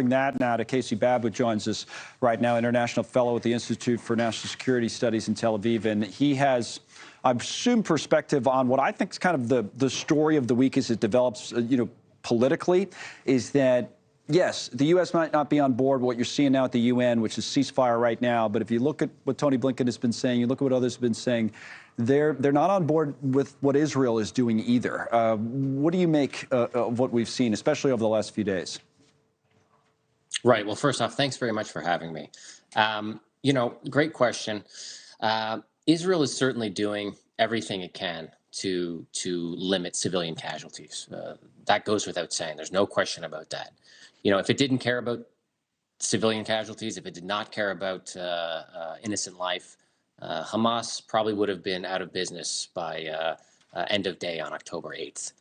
covering that now to Casey Babb, who joins us right now, international fellow at the Institute for National Security Studies in Tel Aviv. And he has, I assume, perspective on what I think is kind of the story of the week as it develops, politically, is that, yes, the U.S. might not be on board with what you're seeing now at the UN, which is ceasefire right now. But if you look at what Tony Blinken has been saying, you look at what others have been saying, they're not on board with what Israel is doing either. What do you make of what we've seen, especially over the last few days? Right. Well, first off, thanks very much for having me. Great question. Israel is certainly doing everything it can to limit civilian casualties. That goes without saying. There's no question about that. If it didn't care about civilian casualties, if it did not care about innocent life, Hamas probably would have been out of business by end of day on October 8th.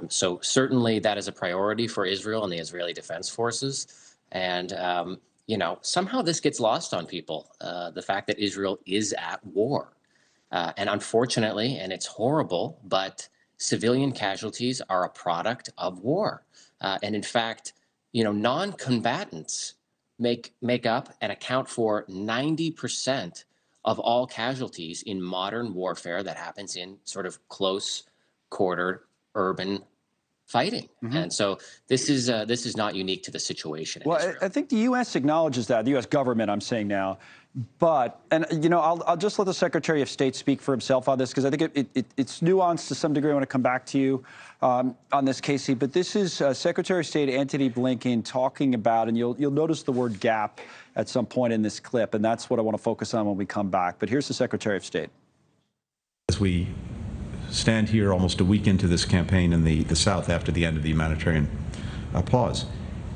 So certainly that is a priority for Israel and the Israeli Defense Forces. And, somehow this gets lost on people, the fact that Israel is at war. And unfortunately, and it's horrible, but civilian casualties are a product of war. And in fact, non-combatants make up and account for 90% of all casualties in modern warfare that happens in sort of close quarter urban fighting. Mm-hmm. And so this is not unique to the situation in Israel. I think the U.S. acknowledges that, the U.S. government, I'm saying now. But, I'll just let the Secretary of State speak for himself on this, because I think it's nuanced to some degree. I want to come back to you on this, Casey. But this is Secretary of State Antony Blinken talking about, and you'll notice the word gap at some point in this clip, and that's what I want to focus on when we come back. But here's the Secretary of State. As we stand here almost a week into this campaign in the South after the end of the humanitarian pause,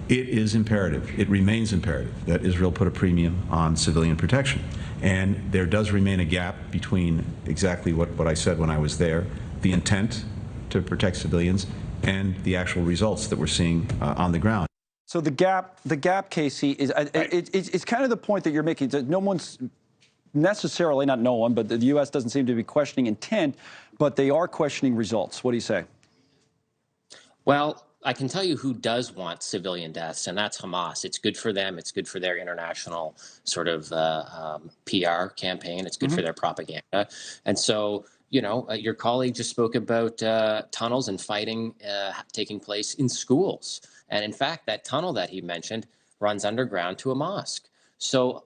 it is imperative, it remains imperative, that Israel put a premium on civilian protection. And there does remain a gap between exactly what I said when I was there, the intent to protect civilians, and the actual results that we're seeing on the ground. So the gap, Casey, is it's kind of the point that you're making. That no one's necessarily, not no one, but the U.S. doesn't seem to be questioning intent, but they are questioning results. What do you say? Well, I can tell you who does want civilian deaths, and that's Hamas. It's good for them. It's good for their international sort of PR campaign. It's good for their propaganda. And so, your colleague just spoke about tunnels and fighting taking place in schools. And in fact, that tunnel that he mentioned runs underground to a mosque. So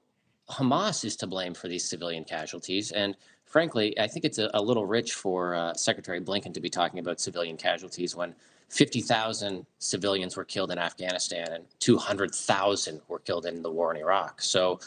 Hamas is to blame for these civilian casualties. And frankly, I think it's a little rich for Secretary Blinken to be talking about civilian casualties when 50,000 civilians were killed in Afghanistan and 200,000 were killed in the war in Iraq. So,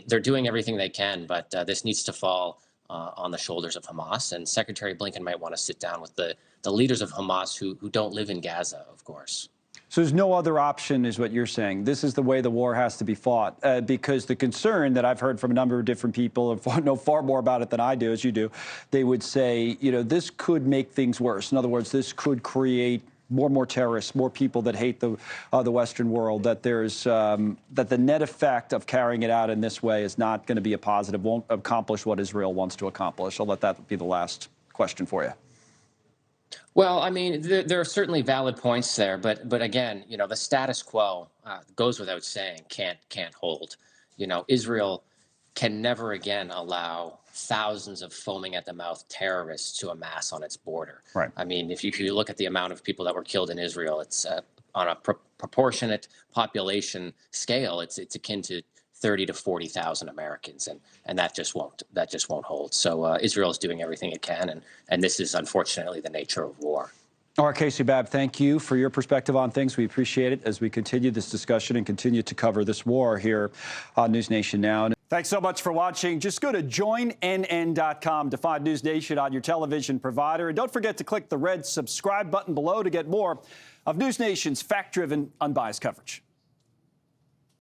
they're doing everything they can, but this needs to fall on the shoulders of Hamas. And Secretary Blinken might want to sit down with the leaders of Hamas who don't live in Gaza, of course. So there's no other option, is what you're saying. This is the way the war has to be fought, because the concern that I've heard from a number of different people, and know far more about it than I do, as you do, they would say, this could make things worse. In other words, this could create more terrorists, more people that hate the Western world, that there's that the net effect of carrying it out in this way is not going to be a positive, won't accomplish what Israel wants to accomplish. I'll let that be the last question for you. Well, there are certainly valid points there, but again, the status quo goes without saying can't hold. Israel can never again allow thousands of foaming at the mouth terrorists to amass on its border. Right. If you look at the amount of people that were killed in Israel, it's on a proportionate population scale, it's akin to 30 to 40,000 Americans, and that just won't hold. So Israel is doing everything it can, and this is unfortunately the nature of war. All right, Casey Babb, thank you for your perspective on things. We appreciate it as we continue this discussion and continue to cover this war here on NewsNation Now. Thanks so much for watching. Just go to joinnn.com to find NewsNation on your television provider. And don't forget to click the red subscribe button below to get more of NewsNation's fact-driven, unbiased coverage.